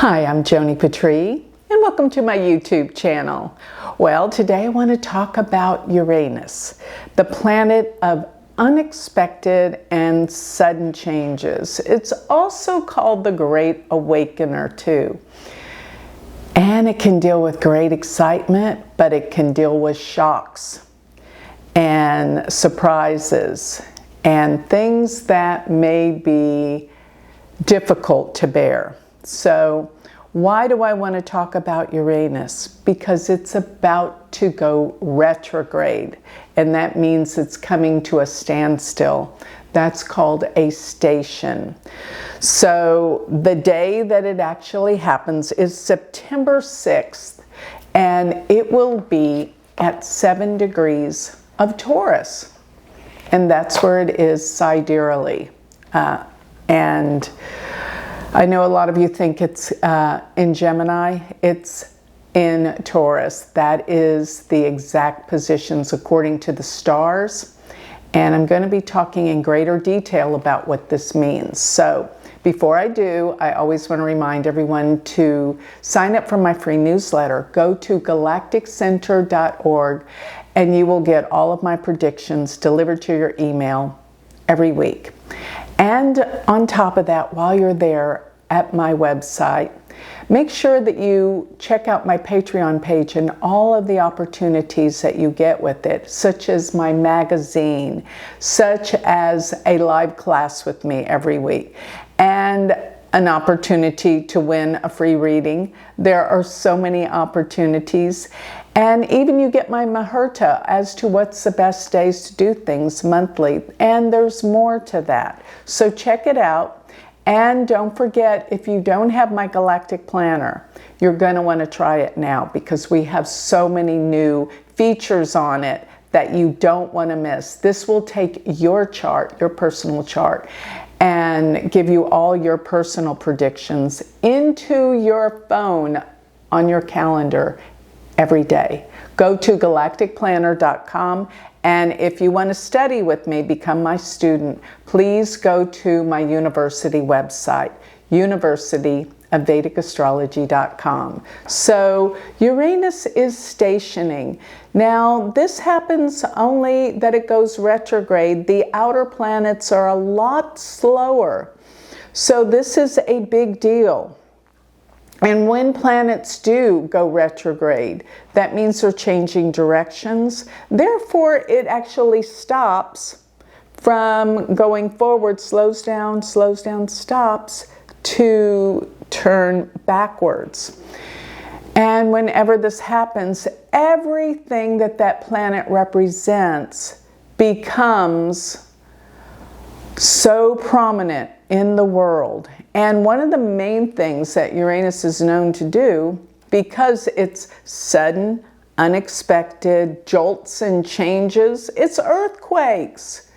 Hi, I'm Joni Patry, and welcome to my YouTube channel. Well, today I want to talk about Uranus, the planet of unexpected and sudden changes. It's also called the Great Awakener too. And it can deal with great excitement, but it can deal with shocks and surprises and things that may be difficult to bear. So why do I want to talk about Uranus? Because it's about to go retrograde, and that means it's coming to a standstill. That's called a station. So the day that it actually happens is September 6th, and it will be at 7 degrees of Taurus. And that's where it is sidereally. And I know a lot of you think it's in Gemini. It's in Taurus. That is the exact positions according to the stars. And I'm going to be talking in greater detail about what this means. So before I do, I always want to remind everyone to sign up for my free newsletter. Go to galacticcenter.org and you will get all of my predictions delivered to your email every week. And on top of that, while you're there at my website, make sure that you check out my Patreon page and all of the opportunities that you get with it, such as my magazine, such as a live class with me every week, and an opportunity to win a free reading. There are so many opportunities. And even you get my Muhurta as to what's the best days to do things monthly. And there's more to that. So check it out. And don't forget, if you don't have my Galactic Planner, you're going to want to try it now because we have so many new features on it that you don't want to miss. This will take your chart, your personal chart, and give you all your personal predictions into your phone on your calendar every day. Go to galacticplanner.com, and if you want to study with me, become my student, please go to my university website, universityofvedicastrology.com. So Uranus is stationing. Now, this happens only that it goes retrograde. The outer planets are a lot slower. So this is a big deal. And when planets do go retrograde, that means they're changing directions. Therefore, it actually stops from going forward, slows down, stops to turn backwards. And whenever this happens, everything that that planet represents becomes so prominent in the world. And one of the main things that Uranus is known to do, because it's sudden, unexpected jolts and changes, it's earthquakes.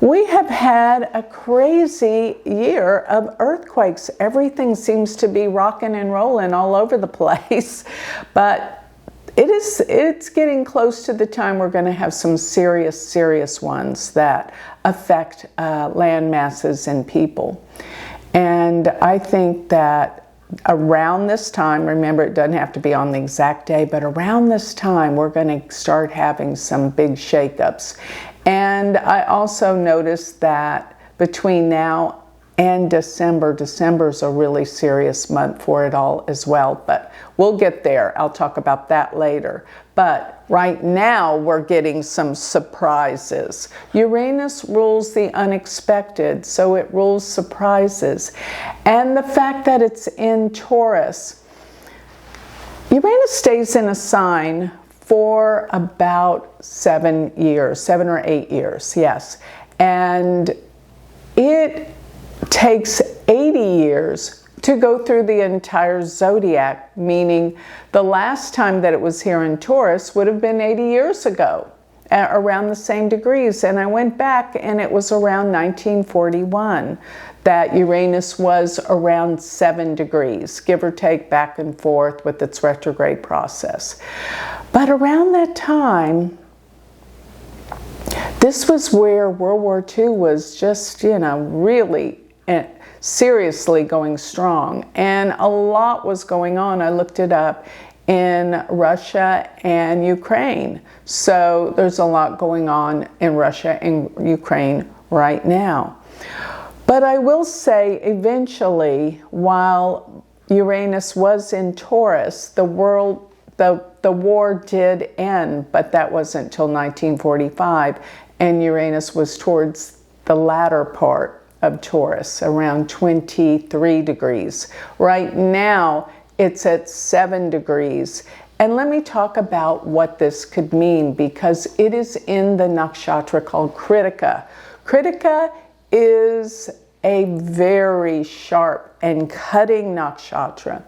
We have had a crazy year of earthquakes. Everything seems to be rocking and rolling all over the place. But it's getting close to the time we're going to have some serious ones that affect land masses and people. And I think that around this time, remember it doesn't have to be on the exact day, but around this time we're going to start having some big shakeups. And I also noticed that between now and December's a really serious month for it all as well, but we'll get there. I'll talk about that later. But right now we're getting some surprises. Uranus rules the unexpected, so it rules surprises. And the fact that it's in Taurus, Uranus stays in a sign for about 7 years, 7 or 8 years, yes. And it takes 80 years to go through the entire zodiac, meaning the last time that it was here in Taurus would have been 80 years ago, around the same degrees. And I went back and it was around 1941 that Uranus was around 7 degrees, give or take back and forth with its retrograde process. But around that time, this was where World War II was just, really seriously going strong. And a lot was going on. I looked it up in Russia and Ukraine. So there's a lot going on in Russia and Ukraine right now. But I will say eventually, while Uranus was in Taurus, the war did end, but that wasn't until 1945, and Uranus was towards the latter part of Taurus, around 23 degrees. Right now, it's at 7 degrees. And let me talk about what this could mean, because it is in the nakshatra called Critica. Critica is a very sharp and cutting nakshatra.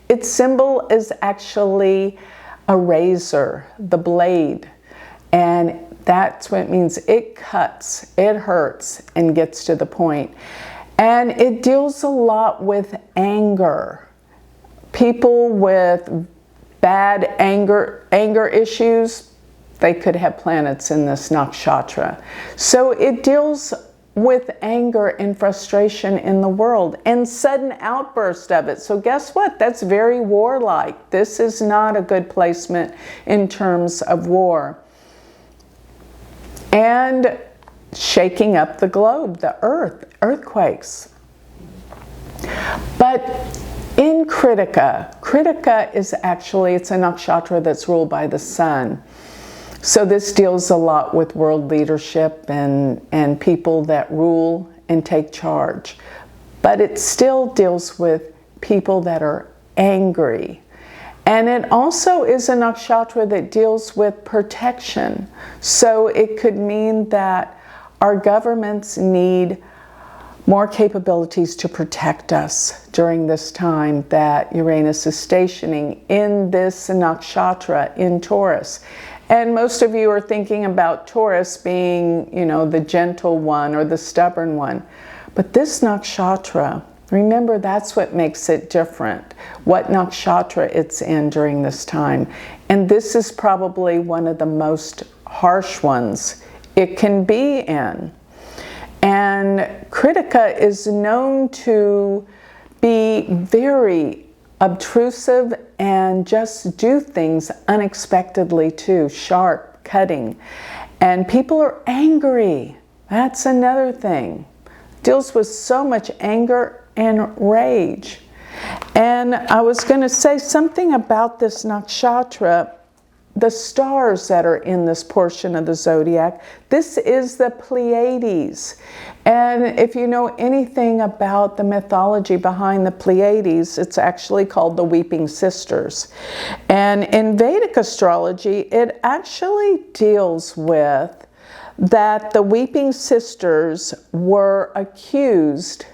Its symbol is actually a razor, the blade. And that's what it means. It cuts, it hurts, and gets to the point. And it deals a lot with anger. People with bad anger issues, they could have planets in this nakshatra. So it deals with anger and frustration in the world and sudden outburst of it. So guess what? That's very warlike. This is not a good placement in terms of war. And shaking up the globe, the earth, earthquakes. But in Critica is actually, it's a nakshatra that's ruled by the sun. So this deals a lot with world leadership and people that rule and take charge. But it still deals with people that are angry. And it also is a nakshatra that deals with protection. So it could mean that our governments need more capabilities to protect us during this time that Uranus is stationing in this nakshatra in Taurus. And most of you are thinking about Taurus being, the gentle one or the stubborn one. But this nakshatra, remember, that's what makes it different, what nakshatra it's in during this time. And this is probably one of the most harsh ones it can be in. And Critica is known to be very obtrusive and just do things unexpectedly too, sharp, cutting. And people are angry. That's another thing. Deals with so much anger and rage. And I was going to say something about this nakshatra, the stars that are in this portion of the zodiac. This is the Pleiades. And if you know anything about the mythology behind the Pleiades, it's actually called the Weeping Sisters. And in Vedic astrology, it actually deals with that the Weeping Sisters were accused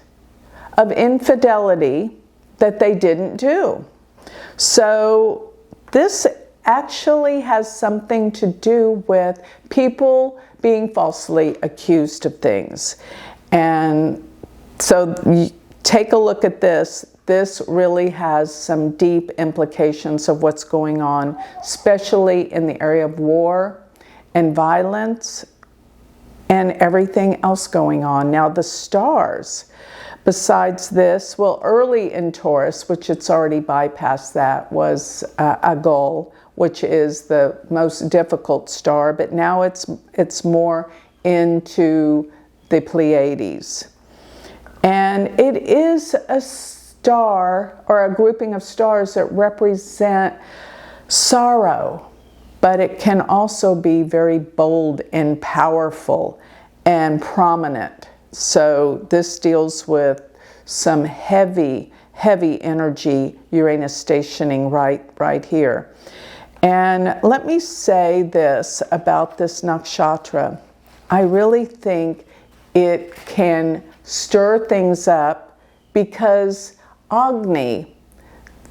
of infidelity that they didn't do. So this actually has something to do with people being falsely accused of things. And so take a look at this. This really has some deep implications of what's going on, especially in the area of war and violence and everything else going on. Now the stars, besides this, well, early in Taurus, which it's already bypassed that, was Agol, which is the most difficult star, but now it's more into the Pleiades. And it is a star or a grouping of stars that represent sorrow, but it can also be very bold and powerful and prominent. So this deals with some heavy energy, Uranus stationing right here. And let me say this about this nakshatra. I really think it can stir things up because Agni,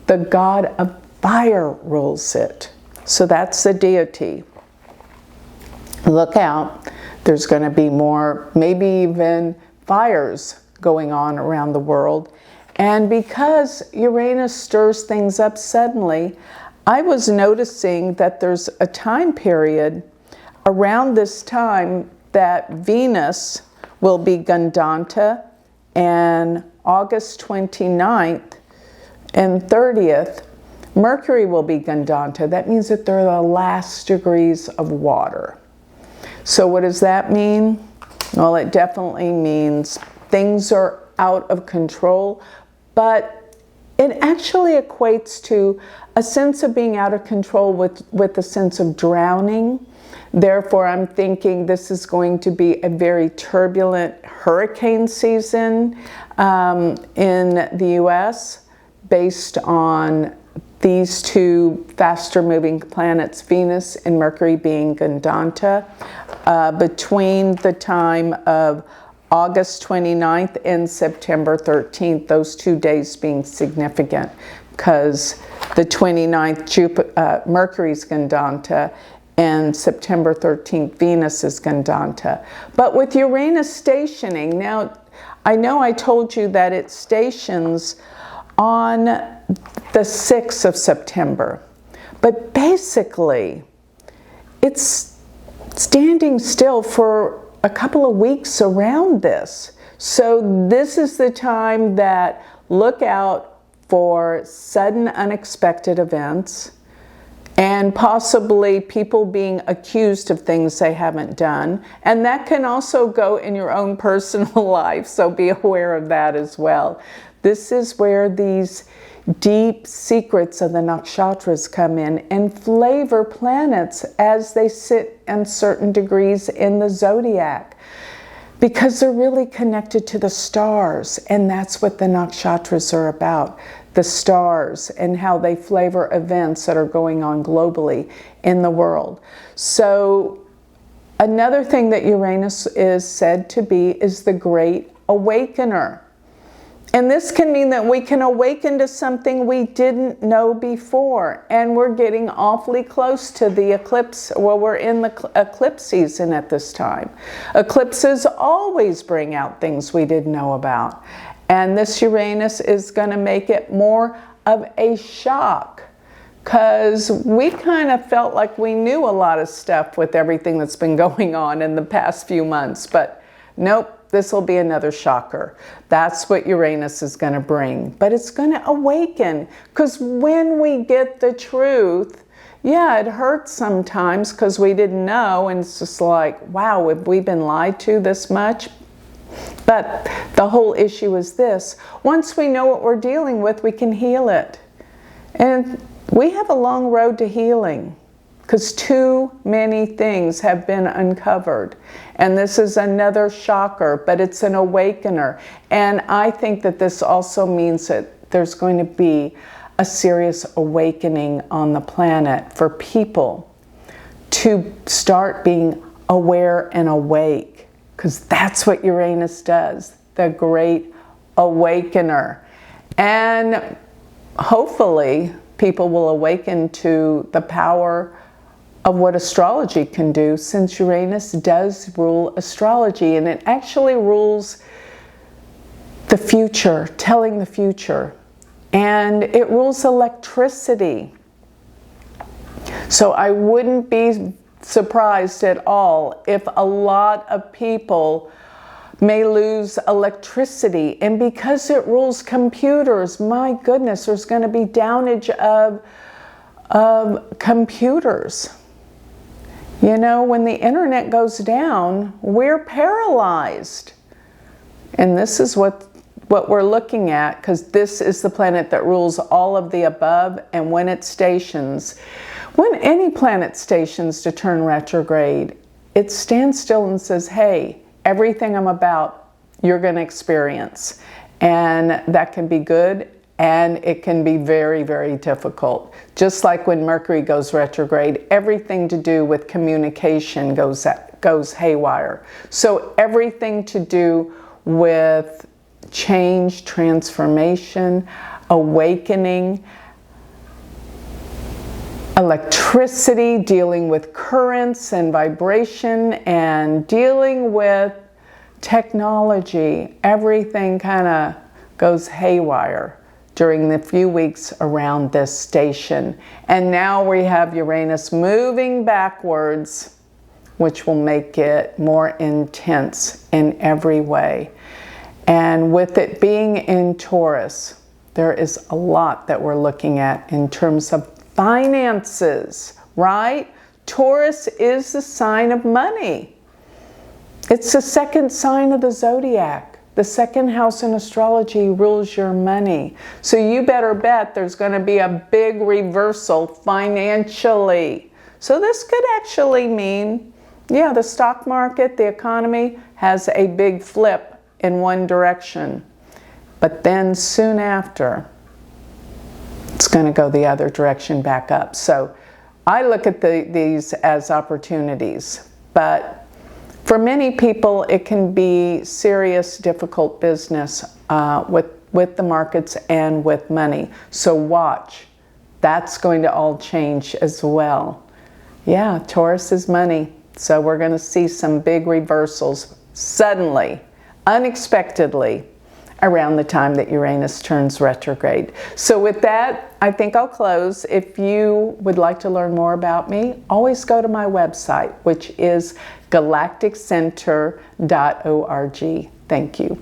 the god of fire, rules it. So that's the deity. Look out. There's going to be more, maybe even fires going on around the world. And because Uranus stirs things up suddenly, I was noticing that there's a time period around this time that Venus will be Gandanta and August 29th and 30th, Mercury will be Gandanta. That means that they're the last degrees of water. So what does that mean? Well, it definitely means things are out of control, but it actually equates to a sense of being out of control with a sense of drowning. Therefore, I'm thinking this is going to be a very turbulent hurricane season in the US based on these two faster moving planets, Venus and Mercury being Gandanta, between the time of August 29th and September 13th, those 2 days being significant because the 29th Mercury's Gandanta and September 13th Venus is Gandanta. But with Uranus stationing, now I know I told you that it stations on the 6th of September, but basically it's standing still for a couple of weeks around this. So this is the time that look out for sudden unexpected events and possibly people being accused of things they haven't done. And that can also go in your own personal life, so be aware of that as well. This is where these deep secrets of the nakshatras come in and flavor planets as they sit in certain degrees in the zodiac, because they're really connected to the stars, and that's what the nakshatras are about, the stars and how they flavor events that are going on globally in the world. So another thing that Uranus is said to be is the great awakener. And this can mean that we can awaken to something we didn't know before. And we're getting awfully close to the eclipse. Well, we're in the eclipse season at this time. Eclipses always bring out things we didn't know about. And this Uranus is going to make it more of a shock, because we kind of felt like we knew a lot of stuff with everything that's been going on in the past few months. But nope. This will be another shocker. That's what Uranus is going to bring. But it's going to awaken, because when we get the truth, yeah, it hurts sometimes because we didn't know, and it's just like, wow, have we been lied to this much? But the whole issue is this: once we know what we're dealing with, we can heal it. And we have a long road to healing, because too many things have been uncovered. And this is another shocker, but it's an awakener. And I think that this also means that there's going to be a serious awakening on the planet for people to start being aware and awake, because that's what Uranus does, the great awakener. And hopefully people will awaken to the power of what astrology can do, since Uranus does rule astrology, and it actually rules the future, telling the future, and it rules electricity. So I wouldn't be surprised at all if a lot of people may lose electricity, and because it rules computers, my goodness, there's going to be downage of computers. You know, when the internet goes down, we're paralyzed. And this is what we're looking at, because this is the planet that rules all of the above. And when it stations, when any planet stations to turn retrograde, it stands still and says, hey, everything I'm about, you're going to experience. And that can be good, and it can be very, very difficult. Just like when Mercury goes retrograde, everything to do with communication goes haywire. So everything to do with change, transformation, awakening, electricity, dealing with currents and vibration, and dealing with technology, everything kind of goes haywire during the few weeks around this station. And now we have Uranus moving backwards, which will make it more intense in every way. And with it being in Taurus, there is a lot that we're looking at in terms of finances, right? Taurus is the sign of money. It's the second sign of the zodiac. The second house in astrology rules your money. So you better bet there's going to be a big reversal financially. So this could actually mean, yeah, the stock market, the economy has a big flip in one direction. But then soon after, it's going to go the other direction back up. So I look at these as opportunities. But for many people, it can be serious, difficult business with the markets and with money. So watch. That's going to all change as well. Yeah, Taurus is money. So we're going to see some big reversals suddenly, unexpectedly, around the time that Uranus turns retrograde. So with that, I think I'll close. If you would like to learn more about me, always go to my website, which is galacticcenter.org. Thank you.